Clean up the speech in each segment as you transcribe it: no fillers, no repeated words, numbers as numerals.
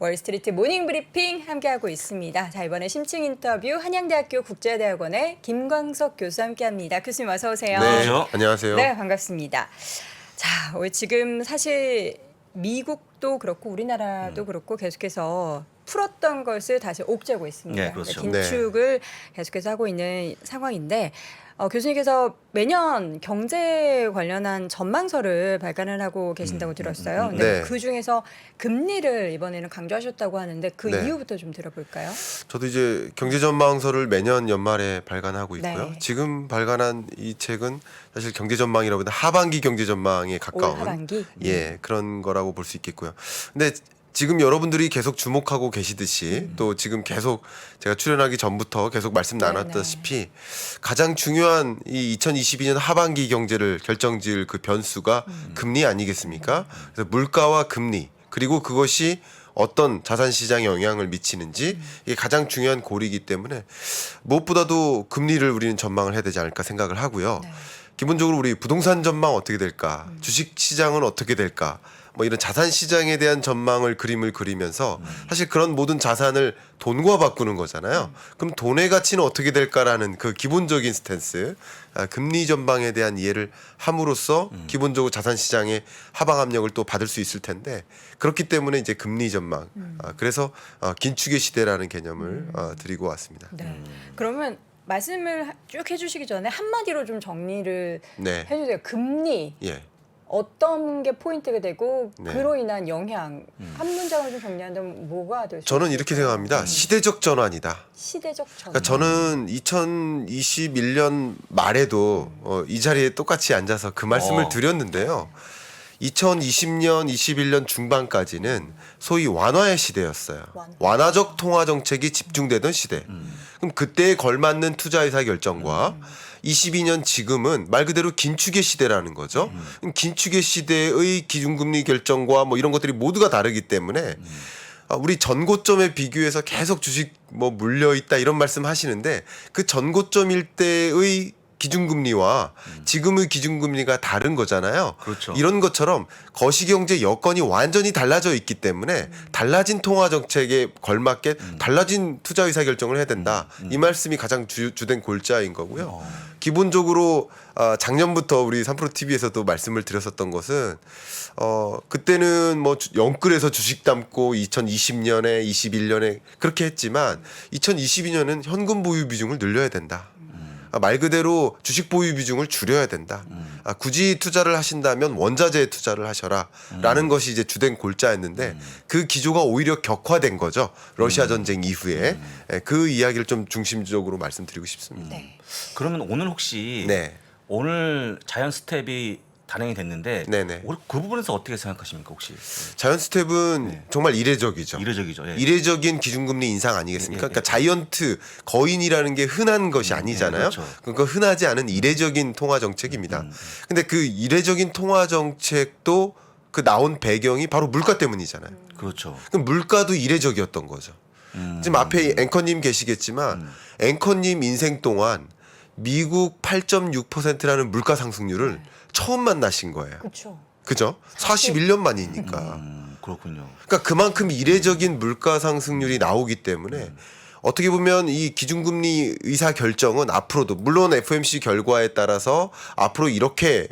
월스트리트 모닝 브리핑 함께하고 있습니다. 자, 이번에 심층 인터뷰 한양대학교 국제대학원의 김광석 교수 함께합니다. 교수님 어서 오세요. 네, 안녕하세요. 네, 반갑습니다. 자, 지금 사실 미국도 그렇고 우리나라도 그렇고 계속해서 풀었던 것을 다시 옥죄고 있습니다. 네, 그렇죠. 긴축을 계속해서 하고 있는 상황인데 교수님께서 매년 경제 관련한 전망서를 발간을 하고 계신다고 들었어요. 근데 네. 그 중에서 금리를 이번에는 강조하셨다고 하는데 그 네. 이유부터 좀 들어볼까요? 저도 이제 경제전망서를 매년 연말에 발간하고 있고요. 네. 지금 발간한 이 책은 사실 경제전망이라보다 하반기 경제전망에 올 가까운 하반기? 그런 거라고 볼 수 있겠고요. 근데 지금 여러분들이 계속 주목하고 계시듯이 또 지금 계속 제가 출연하기 전부터 계속 말씀 나눴다시피 가장 중요한 이 2022년 하반기 경제를 결정지을 그 변수가 금리 아니겠습니까? 그래서 물가와 금리 그리고 그것이 어떤 자산 시장에 영향을 미치는지 이게 가장 중요한 고리이기 때문에 무엇보다도 금리를 우리는 전망을 해야 되지 않을까 생각을 하고요. 네. 기본적으로 우리 부동산 전망 어떻게 될까? 주식 시장은 어떻게 될까? 뭐 이런 자산 시장에 대한 전망을 그림을 그리면서 사실 그런 모든 자산을 돈과 바꾸는 거잖아요. 그럼 돈의 가치는 어떻게 될까라는 그 기본적인 스탠스, 금리 전망에 대한 이해를 함으로써 기본적으로 자산 시장의 하방 압력을 또 받을 수 있을 텐데 그렇기 때문에 이제 금리 전망, 그래서 긴축의 시대라는 개념을 드리고 왔습니다. 네. 그러면 말씀을 쭉 해주시기 전에 한마디로 좀 정리를 네, 해주세요. 금리 예. 어떤 게 포인트가 되고 네. 그로 인한 영향 한 문장을 좀 정리한다면 뭐가 될 수 저는 있을까요? 이렇게 생각합니다. 시대적 전환이다. 시대적 전환. 그러니까 저는 2021년 말에도 이 자리에 똑같이 앉아서 그 말씀을 드렸는데요. 2020년, 21년 중반까지는 소위 완화의 시대였어요. 완화적 통화 정책이 집중되던 시대. 그럼 그때에 걸맞는 투자의사 결정과 22년 지금은 말 그대로 긴축의 시대라는 거죠. 그럼 긴축의 시대의 기준금리 결정과 뭐 이런 것들이 모두가 다르기 때문에 우리 전고점에 비교해서 계속 주식 뭐 물려 있다 이런 말씀 하시는데 그 전고점일 때의 기준금리와 지금의 기준금리가 다른 거잖아요. 그렇죠. 이런 것처럼 거시경제 여건이 완전히 달라져 있기 때문에 달라진 통화 정책에 걸맞게 달라진 투자 의사 결정을 해야 된다. 이 말씀이 가장 주된 골자인 거고요. 기본적으로 작년부터 우리 3프로 TV에서도 말씀을 드렸었던 것은 그때는 뭐 영끌에서 주식 담고 2020년에 21년에 그렇게 했지만 2022년은 현금 보유 비중을 늘려야 된다. 말 그대로 주식 보유 비중을 줄여야 된다. 굳이 투자를 하신다면 원자재에 투자를 하셔라라는 것이 이제 주된 골자였는데 그 기조가 오히려 격화된 거죠. 러시아 전쟁 이후에 그 이야기를 좀 중심적으로 말씀드리고 싶습니다. 네. 그러면 오늘 혹시 네. 오늘 자이언 스텝이 단행이 됐는데 네네. 그 부분에서 어떻게 생각하십니까 혹시? 자이언 스텝은 정말 이례적이죠. 이례적이죠. 예. 이례적인 기준금리 인상 아니겠습니까? 예, 예, 그러니까 자이언트 거인이라는 게 흔한 것이 아니잖아요. 그렇죠. 그러니까 흔하지 않은 이례적인 통화 정책입니다. 근데 그 이례적인 통화 정책도 그 나온 배경이 바로 물가 때문이잖아요. 그렇죠. 그럼 물가도 이례적이었던 거죠. 지금 앞에 앵커님 계시겠지만 앵커님 인생 동안 미국 8.6%라는 물가 상승률을 처음 만나신 거예요. 그렇죠. 그죠? 41년 만이니까. 그렇군요. 그러니까 그만큼 이례적인 물가 상승률이 나오기 때문에 어떻게 보면 이 기준금리 의사 결정은 앞으로도 물론 FOMC 결과에 따라서 앞으로 이렇게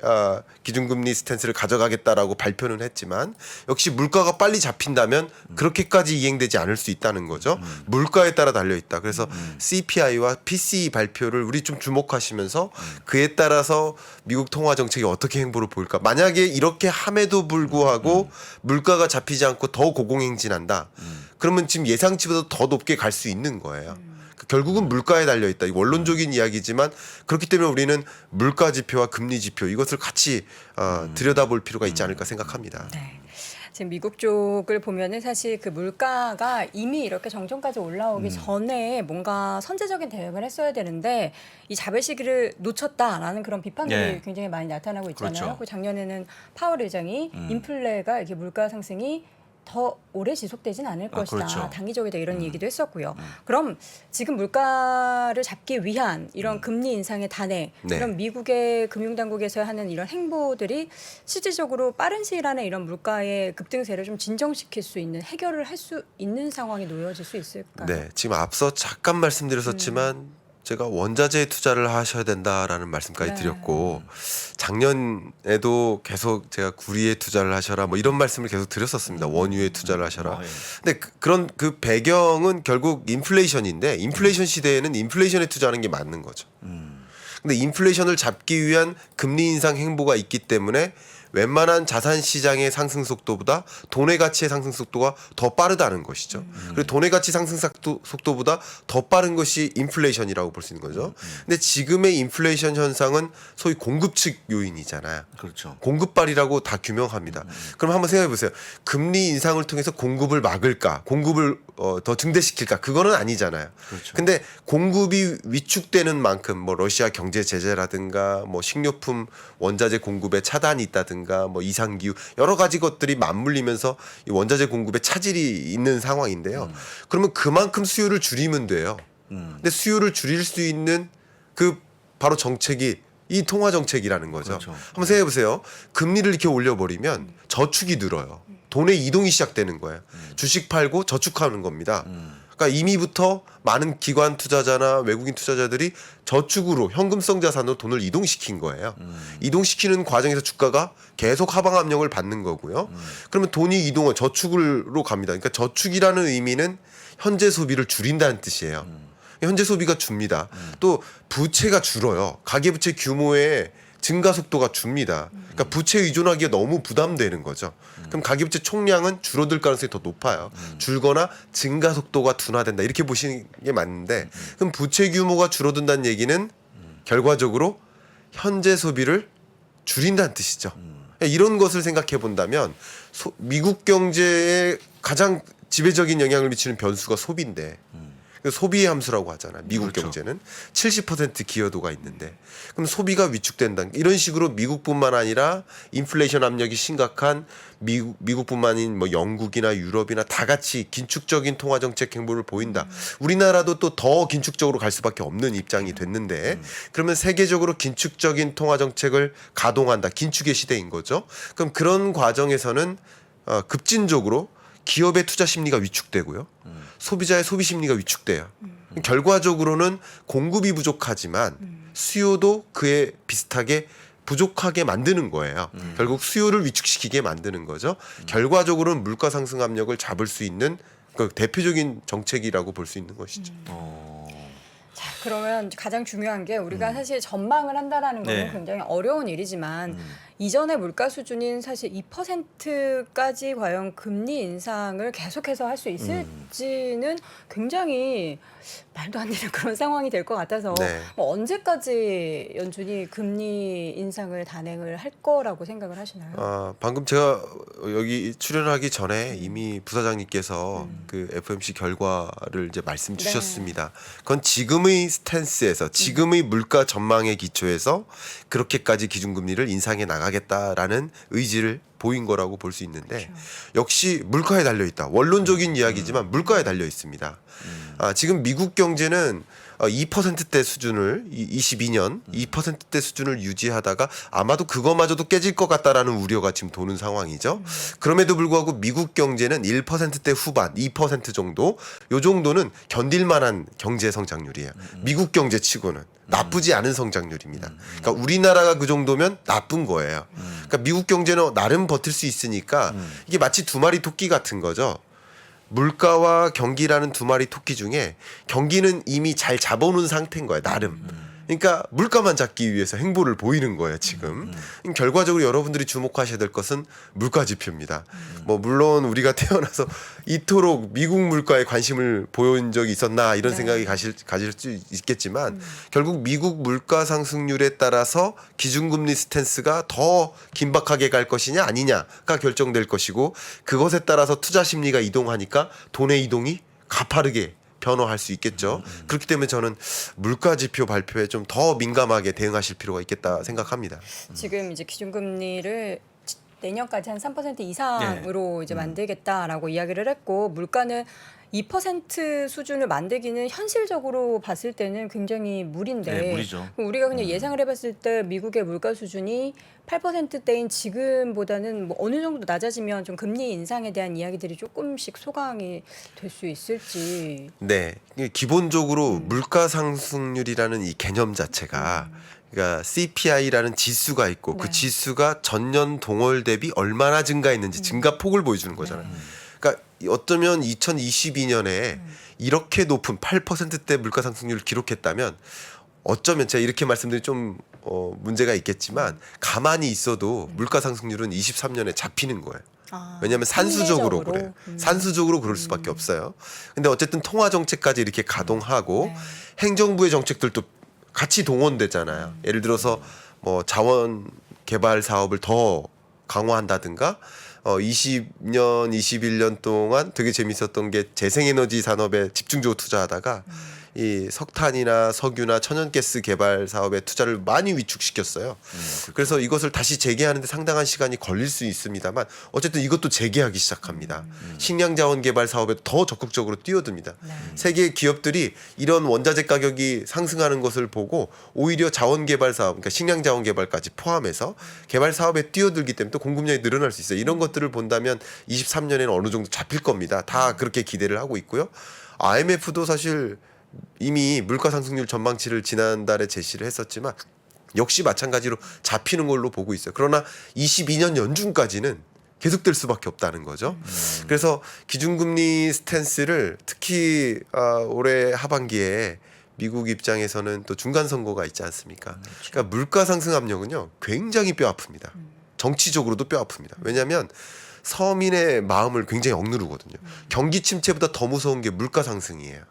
기준금리 스탠스를 가져가겠다라고 발표는 했지만 역시 물가가 빨리 잡힌다면 그렇게까지 이행되지 않을 수 있다는 거죠. 물가에 따라 달려 있다. 그래서 CPI와 PCE 발표를 우리 좀 주목하시면서 그에 따라서 미국 통화 정책이 어떻게 행보를 보일까. 만약에 이렇게 함에도 불구하고 물가가 잡히지 않고 더 고공행진한다. 그러면 지금 예상치보다 더 높게 갈 수 있는 거예요. 결국은 물가에 달려 있다. 원론적인 이야기지만 그렇기 때문에 우리는 물가 지표와 금리 지표 이것을 같이 들여다볼 필요가 있지 않을까 생각합니다. 네. 지금 미국 쪽을 보면은 사실 그 물가가 이미 이렇게 정점까지 올라오기 전에 뭔가 선제적인 대응을 했어야 되는데 이 잡을 시기를 놓쳤다라는 그런 비판들이 네. 굉장히 많이 나타나고 있잖아요. 그렇죠. 그 작년에는 파월 의장이 인플레가 이렇게 물가 상승이 더 오래 지속되진 않을 것이다. 그렇죠. 단기적이다 이런 얘기도 했었고요. 그럼 지금 물가를 잡기 위한 이런 금리 인상의 단행, 네. 이런 미국의 금융당국에서 하는 이런 행보들이 실질적으로 빠른 시일 안에 이런 물가의 급등세를 좀 진정시킬 수 있는, 해결을 할 수 있는 상황이 놓여질 수 있을까요? 네, 지금 앞서 잠깐 말씀드렸었지만 제가 원자재에 투자를 하셔야 된다라는 말씀까지 네. 드렸고 작년에도 계속 제가 구리에 투자를 하셔라 뭐 이런 말씀을 계속 드렸었습니다. 원유에 투자를 하셔라. 예. 근데 그런 그 배경은 결국 인플레이션인데 인플레이션 시대에는 인플레이션에 투자하는 게 맞는 거죠. 근데 인플레이션을 잡기 위한 금리 인상 행보가 있기 때문에 웬만한 자산 시장의 상승 속도보다 돈의 가치의 상승 속도가 더 빠르다는 것이죠. 그리고 돈의 가치 상승 속도보다 더 빠른 것이 인플레이션이라고 볼 수 있는 거죠. 근데 지금의 인플레이션 현상은 소위 공급 측 요인이잖아요. 그렇죠. 공급발이라고 다 규명합니다. 그럼 한번 생각해 보세요. 금리 인상을 통해서 공급을 막을까? 공급을 더 증대시킬까? 그거는 아니잖아요. 그렇죠. 근데 공급이 위축되는 만큼 뭐 러시아 경제 제재라든가 뭐 식료품 원자재 공급에 차단이 있다든가 뭐 이상 기후 여러 가지 것들이 맞물리면서 이 원자재 공급에 차질이 있는 상황인데요. 그러면 그만큼 수요를 줄이면 돼요. 근데 수요를 줄일 수 있는 그 바로 정책이 이 통화 정책이라는 거죠. 그렇죠. 한번 생각해 보세요. 금리를 이렇게 올려버리면 저축이 늘어요. 돈의 이동이 시작되는 거예요. 주식 팔고 저축하는 겁니다. 그러니까 이미부터 많은 기관 투자자나 외국인 투자자들이 저축으로 현금성 자산으로 돈을 이동시킨 거예요. 이동시키는 과정에서 주가가 계속 하방 압력을 받는 거고요. 그러면 돈이 이동을 저축으로 갑니다. 그러니까 저축이라는 의미는 현재 소비를 줄인다는 뜻이에요. 현재 소비가 줍니다. 또 부채가 줄어요. 가계부채 규모의 증가 속도가 줍니다. 그러니까 부채 의존하기가 너무 부담되는 거죠. 그럼 가계부채 총량은 줄어들 가능성이 더 높아요. 줄거나 증가 속도가 둔화된다. 이렇게 보시는 게 맞는데 그럼 부채 규모가 줄어든다는 얘기는 결과적으로 현재 소비를 줄인다는 뜻이죠. 이런 것을 생각해 본다면 미국 경제에 가장 지배적인 영향을 미치는 변수가 소비인데 소비의 함수라고 하잖아요. 미국 그렇죠. 경제는 70% 기여도가 있는데 그럼 소비가 위축된다. 이런 식으로 미국뿐만 아니라 인플레이션 압력이 심각한 미국뿐만 아닌 뭐 영국이나 유럽이나 다 같이 긴축적인 통화 정책 행보를 보인다. 우리나라도 또 더 긴축적으로 갈 수밖에 없는 입장이 됐는데 그러면 세계적으로 긴축적인 통화 정책을 가동한다. 긴축의 시대인 거죠. 그럼 그런 과정에서는 급진적으로 기업의 투자 심리가 위축되고요. 소비자의 소비 심리가 위축돼요. 결과적으로는 공급이 부족하지만 수요도 그에 비슷하게 부족하게 만드는 거예요. 결국 수요를 위축시키게 만드는 거죠. 결과적으로는 물가 상승 압력을 잡을 수 있는 그 대표적인 정책이라고 볼 수 있는 것이죠. 자, 그러면 가장 중요한 게 우리가 사실 전망을 한다라는 건 네. 굉장히 어려운 일이지만 이전의 물가 수준인 사실 2%까지 과연 금리 인상을 계속해서 할 수 있을지는 굉장히 말도 안 되는 그런 상황이 될 것 같아서 네. 뭐 언제까지 연준이 금리 인상을 단행을 할 거라고 생각을 하시나요? 방금 제가 여기 출연하기 전에 이미 부사장님께서 그 FOMC 결과를 이제 말씀 주셨습니다. 그건 지금의 스탠스에서 지금의 물가 전망의 기초에서 그렇게까지 기준금리를 인상해 나가겠다라는 의지를 보인 거라고 볼 수 있는데 역시 물가에 달려 있다. 원론적인 이야기지만 물가에 달려 있습니다. 지금 미국 경제는 2%대 수준을 22년 2%대 수준을 유지하다가 아마도 그거마저도 깨질 것 같다라는 우려가 지금 도는 상황이죠. 그럼에도 불구하고 미국 경제는 1%대 후반 2% 정도 요 정도는 견딜 만한 경제 성장률이에요. 미국 경제치고는 나쁘지 않은 성장률입니다. 그러니까 우리나라가 그 정도면 나쁜 거예요. 그러니까 미국 경제는 나름 버틸 수 있으니까 이게 마치 두 마리 토끼 같은 거죠. 물가와 경기라는 두 마리 토끼 중에 경기는 이미 잘 잡아오는 상태인 거예요. 나름. 그러니까 물가만 잡기 위해서 행보를 보이는 거예요. 지금. 결과적으로 여러분들이 주목하셔야 될 것은 물가 지표입니다. 뭐 물론 우리가 태어나서 이토록 미국 물가에 관심을 보인 적이 있었나 이런 생각이 가질 수 있겠지만 결국 미국 물가 상승률에 따라서 기준금리 스탠스가 더 긴박하게 갈 것이냐 아니냐가 결정될 것이고 그것에 따라서 투자 심리가 이동하니까 돈의 이동이 가파르게 변화할 수 있겠죠. 그렇기 때문에 저는 물가 지표 발표에 좀 더 민감하게 대응하실 필요가 있겠다 생각합니다. 지금 이제 기준금리를 내년까지 한 3% 이상으로 이제 만들겠다라고 이야기를 했고 물가는 2% 수준을 만들기는 현실적으로 봤을 때는 굉장히 무리인데 네, 무리죠. 그럼 우리가 그냥 예상을 해봤을 때 미국의 물가 수준이 8%대인 지금보다는 뭐 어느 정도 낮아지면 좀 금리 인상에 대한 이야기들이 조금씩 소강이 될 수 있을지. 네, 이게 기본적으로 물가 상승률이라는 이 개념 자체가 그러니까 CPI라는 지수가 있고 그 네. 지수가 전년 동월 대비 얼마나 증가했는지 증가폭을 보여주는 거잖아요. 그러니까 어쩌면 2022년에 이렇게 높은 8%대 물가 상승률을 기록했다면 어쩌면 제가 이렇게 말씀드리 좀 문제가 있겠지만 가만히 있어도 물가 상승률은 23년에 잡히는 거예요. 왜냐하면 산수적으로 상대적으로? 그래요. 산수적으로 그럴 수밖에 없어요. 근데 어쨌든 통화 정책까지 이렇게 가동하고 네. 행정부의 행정부의 정책들도 같이 동원되잖아요. 예를 들어서 뭐 자원 개발 사업을 더 강화한다든가 20년, 21년 동안 되게 재밌었던 게 재생에너지 산업에 집중적으로 투자하다가 이 석탄이나 석유나 천연가스 개발 사업에 투자를 많이 위축시켰어요. 그래서 이것을 다시 재개하는데 상당한 시간이 걸릴 수 있습니다만 어쨌든 이것도 재개하기 시작합니다. 식량 자원 개발 사업에 더 적극적으로 뛰어듭니다. 세계 기업들이 이런 원자재 가격이 상승하는 것을 보고 오히려 자원 개발 사업, 그러니까 식량 자원 개발까지 포함해서 개발 사업에 뛰어들기 때문에 또 공급량이 늘어날 수 있어요. 이런 것들을 본다면 23년에는 어느 정도 잡힐 겁니다. 다 그렇게 기대를 하고 있고요. IMF도 사실 이미 물가 상승률 전망치를 지난달에 제시를 했었지만 역시 마찬가지로 잡히는 걸로 보고 있어요. 그러나 22년 연중까지는 계속될 수밖에 없다는 거죠. 그래서 기준금리 스탠스를 특히 올해 하반기에 미국 입장에서는 또 중간 선거가 있지 않습니까? 그러니까 물가 상승 압력은요 굉장히 뼈 아픕니다. 정치적으로도 뼈 아픕니다. 왜냐하면 서민의 마음을 굉장히 억누르거든요. 경기 침체보다 더 무서운 게 물가 상승이에요.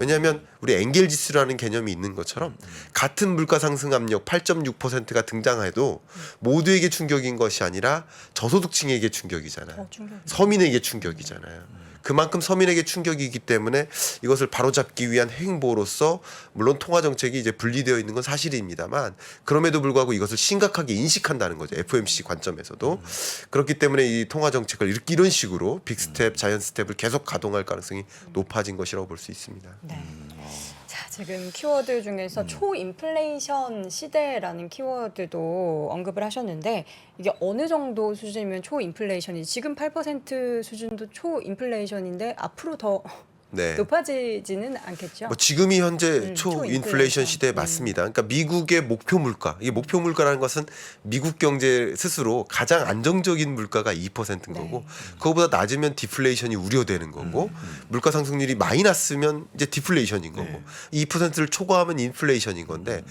왜냐하면 우리 엔겔 지수라는 개념이 있는 것처럼 같은 물가 상승 압력 8.6%가 등장해도 모두에게 충격인 것이 아니라 저소득층에게 충격이잖아요. 서민에게 충격이잖아요. 그만큼 서민에게 충격이기 때문에 이것을 바로잡기 위한 행보로서 물론 통화 정책이 이제 분리되어 있는 건 사실입니다만 그럼에도 불구하고 이것을 심각하게 인식한다는 거죠. FOMC 관점에서도. 그렇기 때문에 이 통화 정책을 이런 식으로 빅 스텝, 자이언트 스텝을 계속 가동할 가능성이 높아진 것이라고 볼 수 있습니다. 네. 자, 지금 키워드 중에서 초인플레이션 시대라는 키워드도 언급을 하셨는데 이게 어느 정도 수준이면 초인플레이션이 지금 8% 수준도 초인플레이션인데 앞으로 더 네. 높아지지는 않겠죠? 뭐 지금이 현재 초인플레이션. 초인플레이션 시대에 맞습니다. 그러니까 미국의 목표 물가, 이게 목표 물가라는 것은 미국 경제 스스로 가장 안정적인 물가가 2%인 거고 그거보다 낮으면 디플레이션이 우려되는 거고 물가 상승률이 많이 났으면 이제 디플레이션인 거고 2%를 초과하면 인플레이션인 건데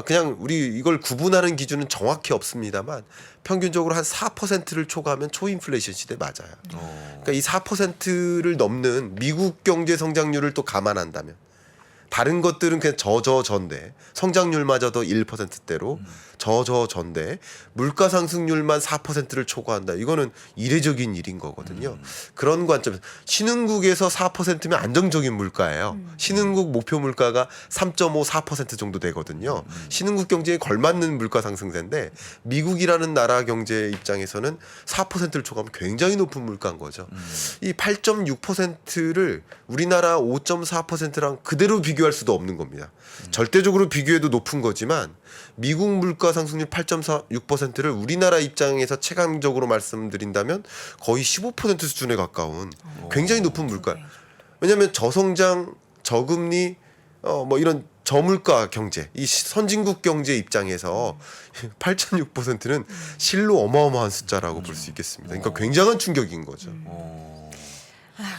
그냥 우리 이걸 구분하는 기준은 정확히 없습니다만 평균적으로 한 4%를 초과하면 초인플레이션 시대 맞아요. 그러니까 이 4%를 넘는 미국 경제 성장률을 또 감안한다면 다른 것들은 그냥 저저전데 성장률마저도 1%대로 저저전데 물가 상승률만 4%를 초과한다. 이거는 이례적인 일인 거거든요. 그런 관점에서 신흥국에서 4%면 안정적인 물가예요. 신흥국 목표 물가가 3.5, 4% 정도 되거든요. 신흥국 경제에 걸맞는 물가 상승세인데 미국이라는 나라 경제 입장에서는 4%를 초과하면 굉장히 높은 물가인 거죠. 이 8.6%를 우리나라 5.4%랑 그대로 비교할 수도 없는 겁니다. 절대적으로 비교해도 높은 거지만 미국 물가 상승률 8.6%를 우리나라 입장에서 체감적으로 말씀드린다면 거의 15% 수준에 가까운 굉장히 높은 물가. 왜냐하면 저성장, 저금리, 뭐 이런 저물가 경제, 이 선진국 경제 입장에서 8.6%는 실로 어마어마한 숫자라고 볼 수 있겠습니다. 그러니까 굉장한 충격인 거죠.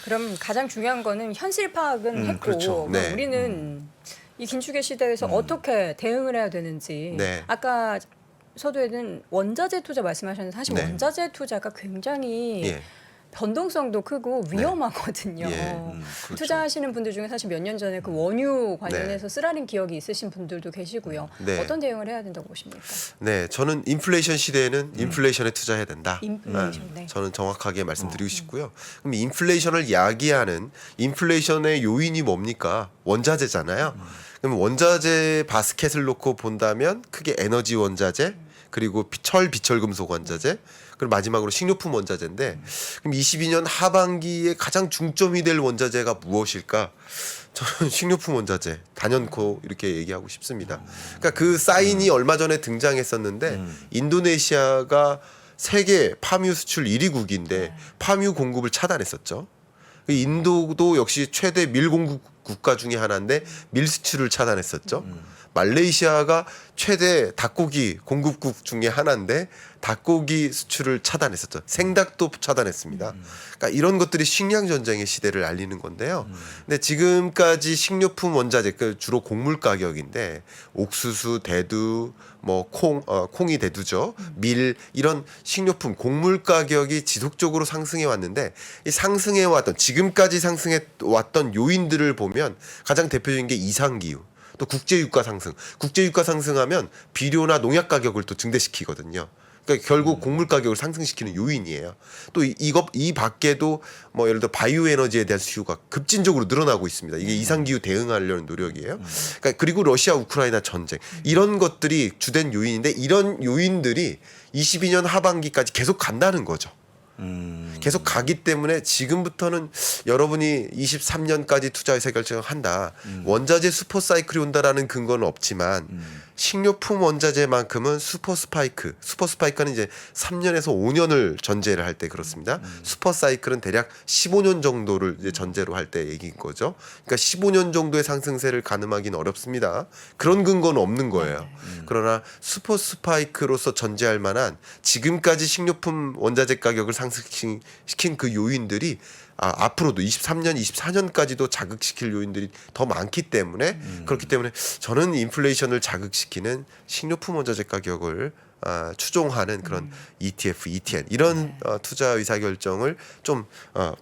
그럼 가장 중요한 거는 현실 파악은 했고 그렇죠. 그럼 네. 우리는 이 긴축의 시대에서 어떻게 대응을 해야 되는지 네. 아까 서두에는 원자재 투자 말씀하셨는데 사실 네. 원자재 투자가 굉장히 예. 변동성도 크고 위험하거든요. 예. 그렇죠. 투자하시는 분들 중에 사실 몇 년 전에 그 원유 관련해서 쓰라린 기억이 있으신 분들도 계시고요. 네. 어떤 대응을 해야 된다고 보십니까? 네, 저는 인플레이션 시대에는 인플레이션에 투자해야 된다. 인플레이션, 네. 저는 정확하게 말씀드리고 싶고요. 그럼 인플레이션을 야기하는 인플레이션의 요인이 뭡니까? 원자재잖아요. 그럼 원자재 바스켓을 놓고 본다면 크게 에너지 원자재, 그리고 철 비철 금속 원자재, 그리고 마지막으로 식료품 원자재인데 그럼 22년 하반기에 가장 중점이 될 원자재가 무엇일까? 저는 식료품 원자재 단연코 이렇게 얘기하고 싶습니다. 그러니까 그 사인이 얼마 전에 등장했었는데 인도네시아가 세계 파뮤 수출 1위국인데 파뮤 공급을 차단했었죠. 인도도 역시 최대 밀 공급 국가 중에 하나인데 밀 수출을 차단했었죠. 말레이시아가 최대 닭고기 공급국 중에 하나인데 닭고기 수출을 차단했었죠. 생닭도 차단했습니다. 그러니까 이런 것들이 식량 전쟁의 시대를 알리는 건데요. 근데 지금까지 식료품 원자재 주로 곡물 가격인데 옥수수, 대두, 뭐 콩이 대두죠. 밀 이런 식료품 곡물 가격이 지속적으로 상승해 왔는데 이 상승해 왔던 지금까지 상승해 왔던 요인들을 보면 가장 대표적인 게 이상 기후. 또 국제유가 상승. 국제유가 상승하면 비료나 농약 가격을 또 증대시키거든요. 그러니까 결국 곡물 가격을 상승시키는 요인이에요. 또 이 밖에도 뭐 예를 들어 바이오 에너지에 대한 수요가 급진적으로 늘어나고 있습니다. 이게 이상 기후 대응하려는 노력이에요. 그러니까 그리고 러시아 우크라이나 전쟁 이런 것들이 주된 요인인데 이런 요인들이 22년 하반기까지 계속 간다는 거죠. 계속 가기 때문에 지금부터는 여러분이 23년까지 투자 의사 결정을 한다. 원자재 슈퍼 사이클이 온다라는 근거는 없지만 식료품 원자재만큼은 슈퍼 스파이크는 이제 3년에서 5년을 전제를 할 때 그렇습니다. 슈퍼 사이클은 대략 15년 정도를 이제 전제로 할 때 얘기인 거죠. 그러니까 15년 정도의 상승세를 가늠하기는 어렵습니다. 그런 근거는 없는 거예요. 그러나 슈퍼 스파이크로서 전제할 만한 지금까지 식료품 원자재 가격을 상승시킨 그 요인들이 앞으로도 23년, 24년까지도 자극시킬 요인들이 더 많기 때문에 그렇기 때문에 저는 인플레이션을 자극시키는 식료품 원자재 가격을 추종하는 그런 ETF, ETN 이런 투자 의사결정을 좀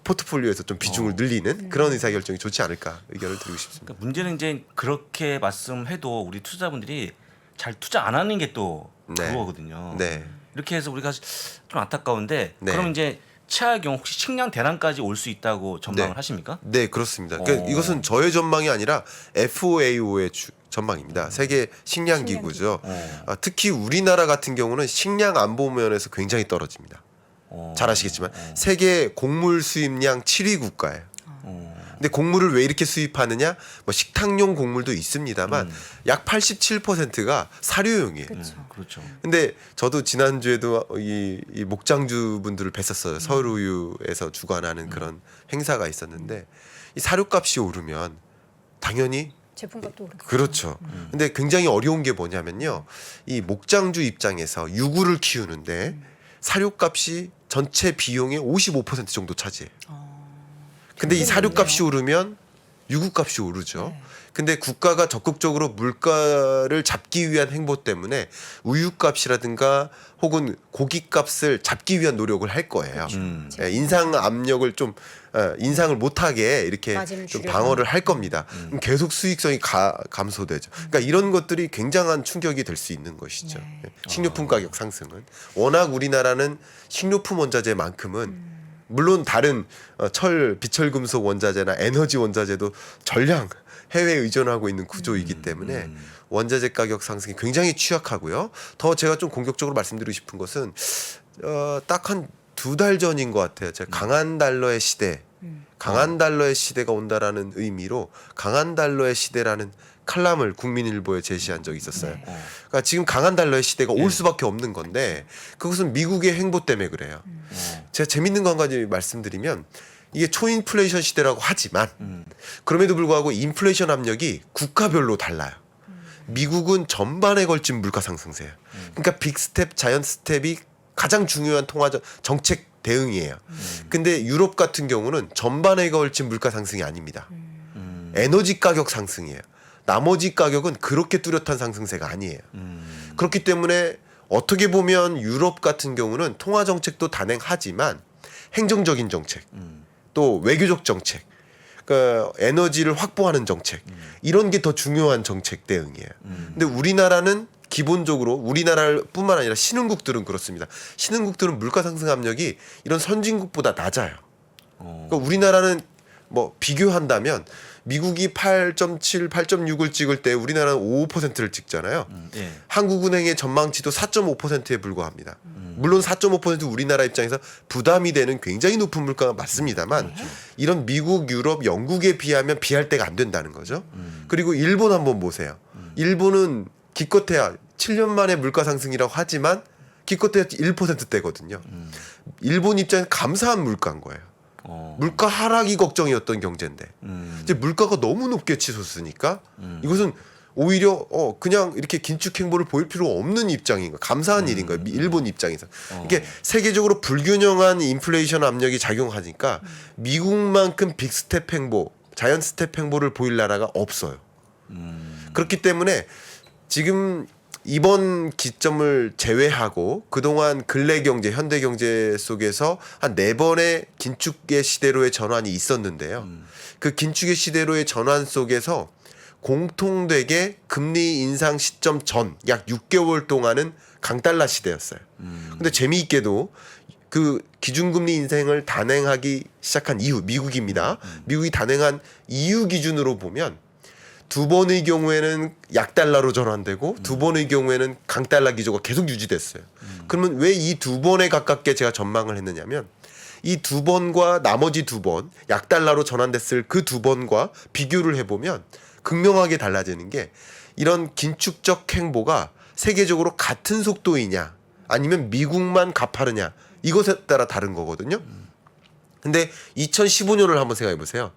포트폴리오에서 좀 비중을 늘리는 그런 의사결정이 좋지 않을까 의견을 드리고 싶습니다. 그러니까 문제는 이제 그렇게 말씀해도 우리 투자자분들이 잘 투자 안 하는 게 또 네. 그거거든요. 네. 이렇게 해서 우리가 좀 안타까운데 네. 그럼 이제 최악의 경우 혹시 식량 대란까지 올 수 있다고 전망을 네. 하십니까? 네, 그렇습니다. 그러니까 이것은 저의 전망이 아니라 FAO의 전망입니다. 세계 식량 기구죠. 특히 우리나라 같은 경우는 식량 안보 면에서 굉장히 떨어집니다. 잘 아시겠지만 세계 곡물 수입량 7위 국가예요. 근데 곡물을 왜 이렇게 수입하느냐? 뭐 식탁용 곡물도 있습니다만 약 87%가 사료용이에요. 그렇죠. 근데 저도 지난주에도 이 목장주 분들을 뵀었어요. 서울우유에서 주관하는 그런 행사가 있었는데 이 사료값이 오르면 당연히 제품값도 오르고. 그렇죠. 근데 굉장히 어려운 게 뭐냐면요. 이 목장주 입장에서 유구를 키우는데 사료값이 전체 비용의 55% 정도 차지해요. 근데 이 사료값이 오르면 유구값이 오르죠. 근데 국가가 적극적으로 물가를 잡기 위한 행보 때문에 우유값이라든가 혹은 고기값을 잡기 위한 노력을 할 거예요. 예, 인상 압력을 좀 인상을 못하게 이렇게 마진을 좀 줄여서. 방어를 할 겁니다. 그럼 계속 수익성이 감소되죠. 그러니까 이런 것들이 굉장한 충격이 될 수 있는 것이죠. 네. 예, 식료품 가격 상승은 워낙 우리나라는 식료품 원자재만큼은 물론 다른 비철금속 원자재나 에너지 원자재도 전량 해외에 의존하고 있는 구조이기 때문에 원자재 가격 상승이 굉장히 취약하고요. 더 제가 좀 공격적으로 말씀드리고 싶은 것은 딱 한 2달 전인 것 같아요. 제가 강한 달러의 시대, 강한 달러의 시대가 온다라는 의미로 강한 달러의 시대라는 칼럼을 국민일보에 제시한 적이 있었어요. 그러니까 지금 강한 달러의 시대가 올 수밖에 없는 건데 그것은 미국의 행보 때문에 그래요. 제가 재밌는 거 한 가지 말씀드리면 이게 초인플레이션 시대라고 하지만 그럼에도 불구하고 인플레이션 압력이 국가별로 달라요. 미국은 전반에 걸친 물가 상승세예요. 그러니까 빅스텝, 자이언트 스텝이 가장 중요한 정책 대응이에요. 근데 유럽 같은 경우는 전반에 걸친 물가 상승이 아닙니다. 에너지 가격 상승이에요. 나머지 가격은 그렇게 뚜렷한 상승세가 아니에요. 그렇기 때문에 어떻게 보면 유럽 같은 경우는 통화 정책도 단행하지만 행정적인 정책, 또 외교적 정책, 그러니까 에너지를 확보하는 정책 이런 게 더 중요한 정책 대응이에요. 근데 우리나라는 기본적으로 우리나라뿐만 아니라 신흥국들은 그렇습니다. 신흥국들은 물가 상승 압력이 이런 선진국보다 낮아요. 그러니까 우리나라는 뭐 비교한다면 미국이 8.7, 8.6을 찍을 때 우리나라는 5%를 찍잖아요. 예. 한국은행의 전망치도 4.5%에 불과합니다. 물론 4.5% 우리나라 입장에서 부담이 되는 굉장히 높은 물가가 맞습니다만 이런 미국, 유럽, 영국에 비하면 비할 데가 안 된다는 거죠. 그리고 일본 한번 보세요. 일본은 기껏해야 7년 만에 물가 상승이라고 하지만 기껏해야 1%대거든요. 일본 입장에서 감사한 물가인 거예요. 물가 하락이 걱정이었던 경제인데 이제 물가가 너무 높게 치솟으니까 이것은 오히려 그냥 이렇게 긴축 행보를 보일 필요 없는 입장인 거예요. 감사한 일인 거예요. 일본 입장에서. 이게 세계적으로 불균형한 인플레이션 압력이 작용하니까 미국만큼 빅스텝 행보, 자이언트 스텝 행보를 보일 나라가 없어요. 그렇기 때문에 지금 이번 기점을 제외하고 그동안 근래 경제, 현대 경제 속에서 한 4번의 긴축의 시대로의 전환이 있었는데요. 그 긴축의 시대로의 전환 속에서 공통되게 금리 인상 시점 전 약 6개월 동안은 강달러 시대였어요. 근데 재미있게도 그 기준금리 인상을 단행하기 시작한 이후 미국입니다. 미국이 단행한 이후 기준으로 보면 2번의 경우에는 약달러로 전환되고 2번의 경우에는 강달러 기조가 계속 유지됐어요. 그러면 왜 이 2번에 가깝게 제가 전망을 했느냐면 이 2번과 나머지 2번 약달러로 전환됐을 그 2번과 비교를 해보면 극명하게 달라지는 게 이런 긴축적 행보가 세계적으로 같은 속도이냐 아니면 미국만 가파르냐 이것에 따라 다른 거거든요. 근데 2015년을 한번 생각해 보세요.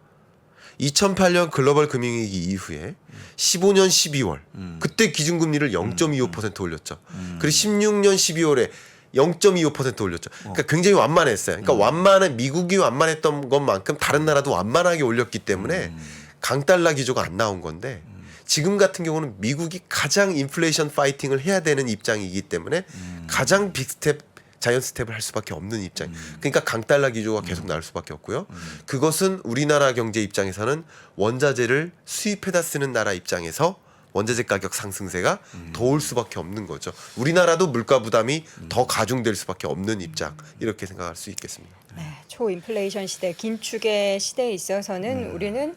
2008년 글로벌 금융위기 이후에 15년 12월 그때 기준금리를 0.25% 올렸죠. 그리고 16년 12월에 0.25% 올렸죠. 그러니까 굉장히 완만했어요. 그러니까 완만한 미국이 완만했던 것만큼 다른 나라도 완만하게 올렸기 때문에 강달러 기조가 안 나온 건데 지금 같은 경우는 미국이 가장 인플레이션 파이팅을 해야 되는 입장이기 때문에 가장 빅스텝 자이언트 스텝을 할 수밖에 없는 입장. 그러니까 강달러 기조가 계속 나올 수밖에 없고요. 그것은 우리나라 경제 입장에서는 원자재를 수입해다 쓰는 나라 입장에서 원자재 가격 상승세가 더 올 수밖에 없는 거죠. 우리나라도 물가 부담이 더 가중될 수밖에 없는 입장. 이렇게 생각할 수 있겠습니다. 네, 초인플레이션 시대, 긴축의 시대에 있어서는 우리는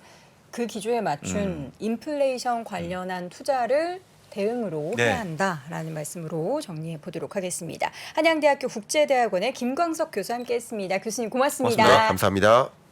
그 기조에 맞춘 인플레이션 관련한 투자를 대응으로 네. 해야 한다라는 말씀으로 정리해 보도록 하겠습니다. 한양대학교 국제대학원의 김광석 교수와 함께했습니다. 교수님 고맙습니다. 고맙습니다. 감사합니다.